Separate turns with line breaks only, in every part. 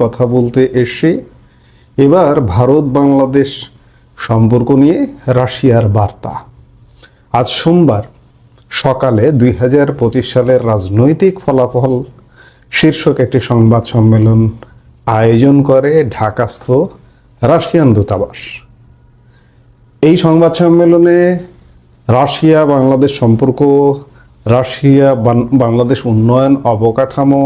কথা বলতে এসে এবার ভারত বাংলাদেশ সম্পর্ক নিয়ে রাশিয়ার বার্তা। আজ সোমবার সকালে 2025 সালের রাজনৈতিক ফলাফল শীর্ষক একটি সংবাদ সম্মেলন আয়োজন করে ঢাকাস্থ রাশিয়ান দূতাবাস। এই সংবাদ সম্মেলনে রাশিয়া বাংলাদেশ সম্পর্ক, রাশিয়া বাংলাদেশ উন্নয়ন অবকাঠামো,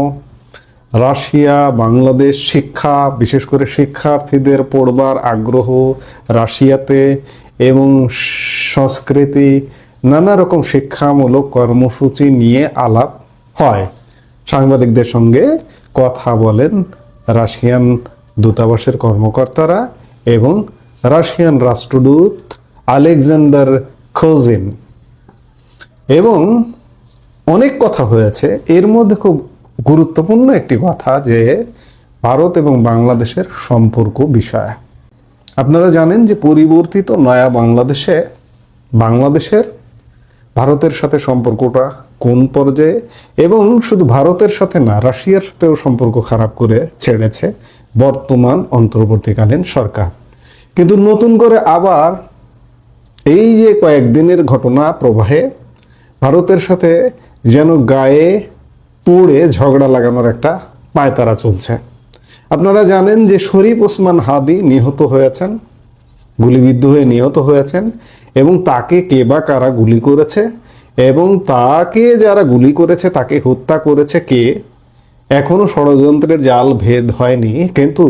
রাশিয়া বাংলাদেশ শিক্ষা, বিশেষ করে শিক্ষার্থীদের পড়বার আগ্রহ রাশিয়াতে এবং সংস্কৃতি, নানা রকম শিক্ষামূলক কর্মসূচি নিয়ে আলাপ হয়। সাংবাদিকদের সঙ্গে কথা বলেন রাশিয়ান দূতাবাসের কর্মকর্তারা এবং রাশিয়ান রাষ্ট্রদূত আলেকজান্ডার খোজিন, এবং অনেক কথা হয়েছে। এর মধ্যে খুব গুরুত্বপূর্ণ একটি কথা যে ভারত এবং বাংলাদেশের সম্পর্ক বিষয়। আপনারা জানেন যে পরিবর্তিত নয়া বাংলাদেশে বাংলাদেশের ভারতের সাথে সম্পর্কটা কোন পর্যায়ে, এবং শুধু ভারতের সাথে না, রাশিয়ার সাথেও সম্পর্ক খারাপ করে ছেড়েছে বর্তমান অন্তর্বর্তীকালীন সরকার। কিন্তু নতুন করে আবার এই যে কয়েকদিনের ঘটনা প্রবাহে ভারতের সাথে যেন গায়ে পড়ে ঝগড়া লাগানোর একটা পায়তারা চলছে। আপনারা জানেন যে শরীফ ওসমান হাদি নিহত হয়েছেন, গুলিবিদ্ধ হয়ে নিহত হয়েছেন, এবং তাকে কে বা কারা গুলি করেছে এবং তাকে যারা গুলি করেছে তাকে হত্যা করেছে কে, এখনো ষড়যন্ত্রের জাল ভেদ হয়নি। কিন্তু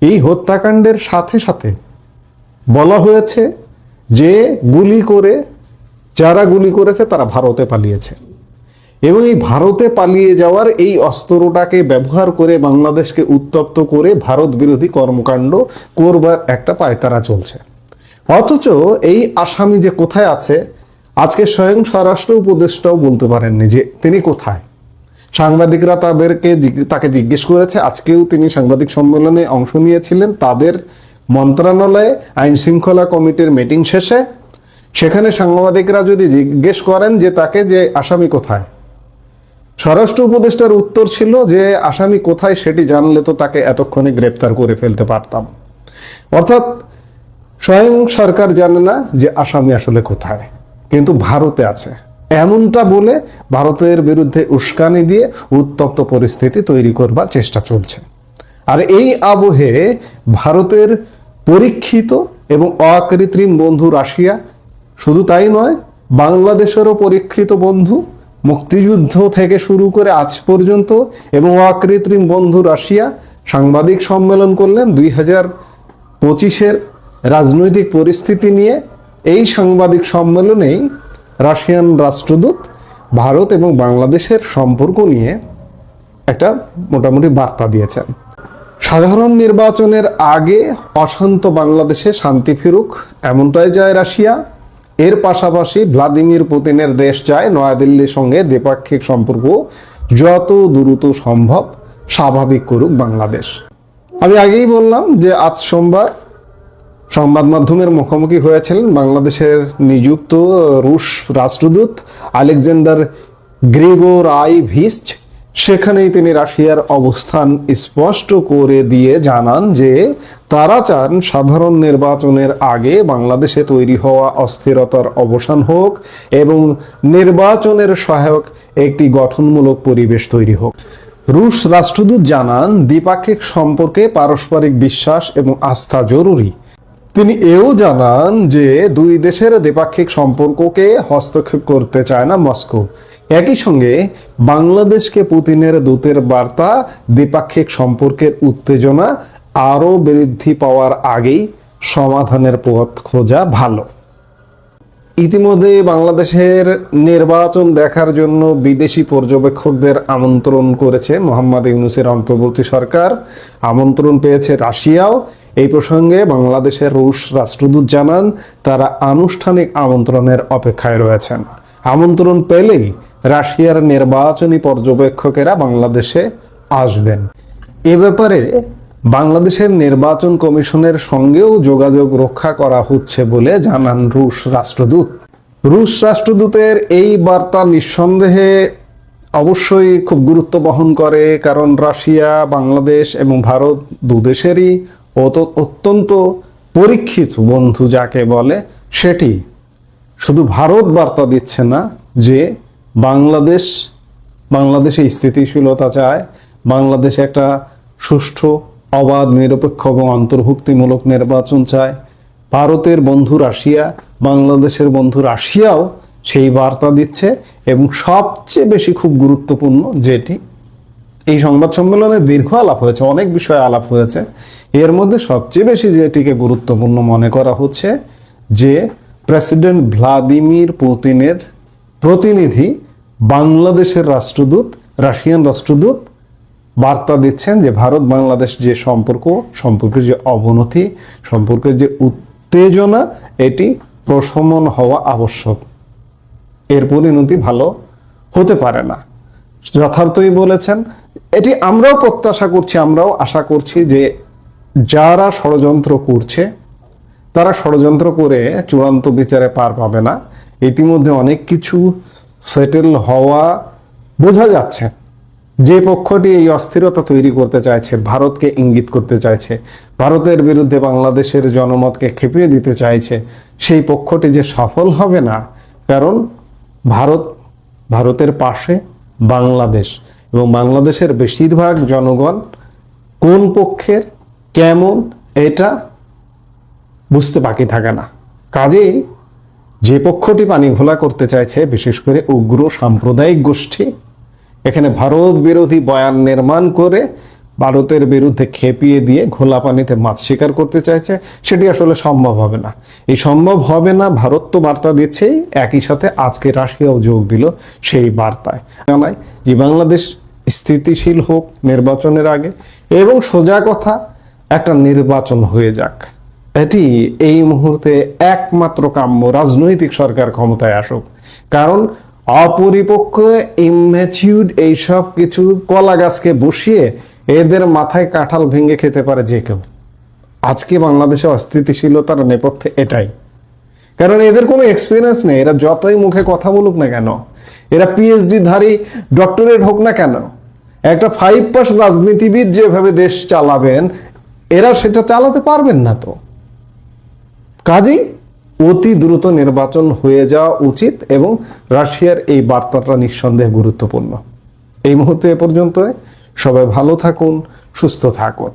এই হত্যাকাণ্ডের সাথে সাথে বলা হয়েছে যে যারা গুলি করেছে তারা ভারতে পালিয়েছে, এবং এই ভারতে পালিয়ে যাওয়ার এই অস্ত্রটাকে ব্যবহার করে বাংলাদেশকে উত্তপ্ত করে ভারত বিরোধী কর্মকাণ্ড করবার একটা পায়তারা চলছে। অথচ এই আসামি যে কোথায় আছে, আজকে স্বয়ং স্বরাষ্ট্র উপদেষ্টাও বলতে পারেননি যে তিনি কোথায়। সাংবাদিকরা তাকে জিজ্ঞেস করেছে। আজকেও তিনি সাংবাদিক সম্মেলনে অংশ নিয়েছিলেন তাদের মন্ত্রণালয়ে আইন শৃঙ্খলা কমিটির মিটিং শেষে। সেখানে সাংবাদিকরা যদি জিজ্ঞেস করেন যে তাকে যে আসামি কোথায়, স্বরাষ্ট্র উপদেষ্টার উত্তর ছিল যে আসামি কোথায় সেটি জানলে তো তাকে এতক্ষণে গ্রেপ্তার করে ফেলতে পারতাম। অর্থাৎ স্বয়ং সরকার জানে না যে আসামি আসলে কোথায়, কিন্তু ভারতে আছে এমনটা বলে ভারতের বিরুদ্ধে উস্কানি দিয়ে উত্তপ্ত পরিস্থিতি তৈরি করবার চেষ্টা চলছে। আর এই আবহে ভারতের পরীক্ষিত এবং অকৃত্রিম বন্ধু রাশিয়া, শুধু তাই নয়, বাংলাদেশেরও পরীক্ষিত বন্ধু মুক্তিযুদ্ধ থেকে শুরু করে আজ পর্যন্ত, এবং অকৃত্রিম বন্ধু রাশিয়া সাংবাদিক সম্মেলন করলেন 2025-এর রাজনৈতিক পরিস্থিতি নিয়ে। এই সাংবাদিক সম্মেলনেই রাশিয়ান রাষ্ট্রদূত ভারত এবং বাংলাদেশের সম্পর্ক নিয়ে একটা মোটামুটি বার্তা দিয়েছেন। সাধারণ নির্বাচনের আগে অশান্ত বাংলাদেশে শান্তি ফিরুক, এমনটাই চায় রাশিয়া। এর পাশাপাশি ভ্লাদিমির পুতিনের দেশ চায় নয়াদিল্লির সঙ্গে দ্বিপাক্ষিক সম্পর্ক যত দ্রুত সম্ভব স্বাভাবিক করুক বাংলাদেশ। আমি আগেই বললাম যে আজ সোমবার সংবাদ মাধ্যমের মুখোমুখি হয়েছিলেন বাংলাদেশের নিযুক্ত রুশ রাষ্ট্রদূত আলেকজান্ডার গ্রিগোরাইভিচ। সেখানেই তিনি রাশিয়ার অবস্থান স্পষ্ট করে দিয়ে জানান যে তারা চান সাধারণ নির্বাচনের আগে বাংলাদেশে তৈরি হওয়া অস্থিরতার অবসান হোক এবং নির্বাচনের সহায়ক একটি গঠনমূলক পরিবেশ তৈরি হোক। রুশ রাষ্ট্রদূত জানান দ্বিপাক্ষিক সম্পর্কে পারস্পরিক বিশ্বাস এবং আস্থা জরুরি। তিনি এও জানান যে দুই দেশের দ্বিপাক্ষিক সম্পর্ককে হস্তক্ষেপ করতে চায় না মস্কো। একই সঙ্গে বাংলাদেশকে পুতিনের দূতের বার্তা দ্বিপাক্ষিক সম্পর্কের উত্তেজনা আরও বৃদ্ধি পাওয়ার আগেই সমাধানের পথ খোঁজা ভালো। ইতিমধ্যে বাংলাদেশের নির্বাচন দেখার জন্য বিদেশি পর্যবেক্ষকদের আমন্ত্রণ করেছে মোহাম্মদ ইউনূসের অন্তর্বর্তী সরকার। আমন্ত্রণ পেয়েছে রাশিয়াও। এই প্রসঙ্গে বাংলাদেশের রুশ রাষ্ট্রদূত জানান তারা আনুষ্ঠানিক আমন্ত্রণের অপেক্ষায় রয়েছেন। আমন্ত্রণ পেলেই রাশিয়ার নির্বাচনী পর্যবেক্ষকেরা বাংলাদেশে আসবেন। এ ব্যাপারে বাংলাদেশের নির্বাচন কমিশনের সঙ্গেও যোগাযোগ রক্ষা করা হচ্ছে বলে জানান রুশ রাষ্ট্রদূত। রুশ রাষ্ট্রদূতের এই বার্তা নিঃসন্দেহে অবশ্যই খুব গুরুত্ব বহন করে, কারণ রাশিয়া, বাংলাদেশ এবং ভারত দুদেশেরই অত্যন্ত পরীক্ষিত বন্ধু যাকে বলে সেটি। শুধু ভারত বার্তা দিচ্ছে না যে বাংলাদেশে স্থিতিশীলতা চায়, বাংলাদেশে একটা সুষ্ঠু, অবাধ, নিরপেক্ষ এবং অন্তর্ভুক্তিমূলক নির্বাচন চায়। ভারতের বন্ধু রাশিয়া, বাংলাদেশের বন্ধু রাশিয়াও সেই বার্তা দিচ্ছে। এবং সবচেয়ে বেশি খুব গুরুত্বপূর্ণ যেটি, এই সংবাদ সম্মেলনে দীর্ঘ আলাপ হয়েছে, অনেক বিষয়ে আলাপ হয়েছে, এর মধ্যে সবচেয়ে বেশি যেটিকে গুরুত্বপূর্ণ মনে করা হচ্ছে যে প্রেসিডেন্ট ভ্লাদিমির পুতিনের প্রতিনিধি বাংলাদেশের রাষ্ট্রদূত, রাশিয়ান রাষ্ট্রদূত বার্তা দিচ্ছেন যে ভারত বাংলাদেশ যে সম্পর্কের যে অবনতি, সম্পর্কের যে উত্তেজনা, এটি প্রশমন হওয়া আবশ্যক। এর পরিণতি ভালো হতে পারে না। যথার্থই বলেছেন। এটি আমরাও প্রত্যাশা করছি, আমরাও আশা করছি যে যারা ষড়যন্ত্র করছে তারা ষড়যন্ত্র করে চূড়ান্ত বিচারে পার পাবে না। ইতিমধ্যে অনেক কিছু সেটেল হওয়া বোঝা যাচ্ছে। যে পক্ষটি এই অস্থিরতা তৈরি করতে চাইছে, ভারতকে ইঙ্গিত করতে চাইছে, ভারতের বিরুদ্ধে বাংলাদেশের জনমতকে খেপিয়ে দিতে চাইছে, সেই পক্ষটি যে সফল হবে না। কারণ ভারতের পাশে বাংলাদেশ, এবং বাংলাদেশের বেশিরভাগ জনগণ কোন পক্ষের, কেমন, এটা বুঝতে বাকি থাকে না। কাজেই যে পক্ষটি পানি ঘোলা করতে চাইছে, বিশেষ করে উগ্র সাম্প্রদায়িক গোষ্ঠী, এখানে ভারত বিরোধী বয়ান নির্মাণ করে ভারতের বিরুদ্ধে খেপিয়ে দিয়ে ঘোলা পানিতে মাছ শিকার করতে চাইছে, সেটি আসলে সম্ভব হবে না। এই সম্ভব হবে না। ভারত তো বার্তা দিচ্ছেই, একই সাথে আজকে রাশিয়াও যোগ দিল সেই বার্তায়, জানায় যে বাংলাদেশ স্থিতিশীল হোক নির্বাচনের আগে, এবং সোজা কথা, একটা নির্বাচন হয়ে যাক। এটি এই মুহূর্তে একমাত্র কাম্য। রাজনৈতিক সরকার ক্ষমতায় আসুক, কারণ অপরিপক্ক, ইম্যাচিউরড এইসব কিছু কলা গাছকে বসিয়ে এদের মাথায় কাঁঠাল ভেঙে খেতে পারে যে কেউ। আজকে বাংলাদেশে অস্থিতিশীলতার নেপথ্যে এটাই। কারণ এদের কোনো এক্সপিরিয়েন্স নেই। এরা যতই মুখে কথা বলুক না কেন, এরা পিএইচডি ধারী, ডক্টরেট হোক না কেন, একটা 5 পাস রাজনীতিবিদ যেভাবে দেশ চালাবেন, এরা সেটা চালাতে পারবেন না। তো কাজেই অতি দ্রুত নির্বাচন হয়ে যাওয়া উচিত, এবং রাশিয়ার এই বার্তাটা নিঃসন্দেহে গুরুত্বপূর্ণ। এই মুহূর্তে এ পর্যন্ত। সবাই ভালো থাকুন, সুস্থ থাকুন।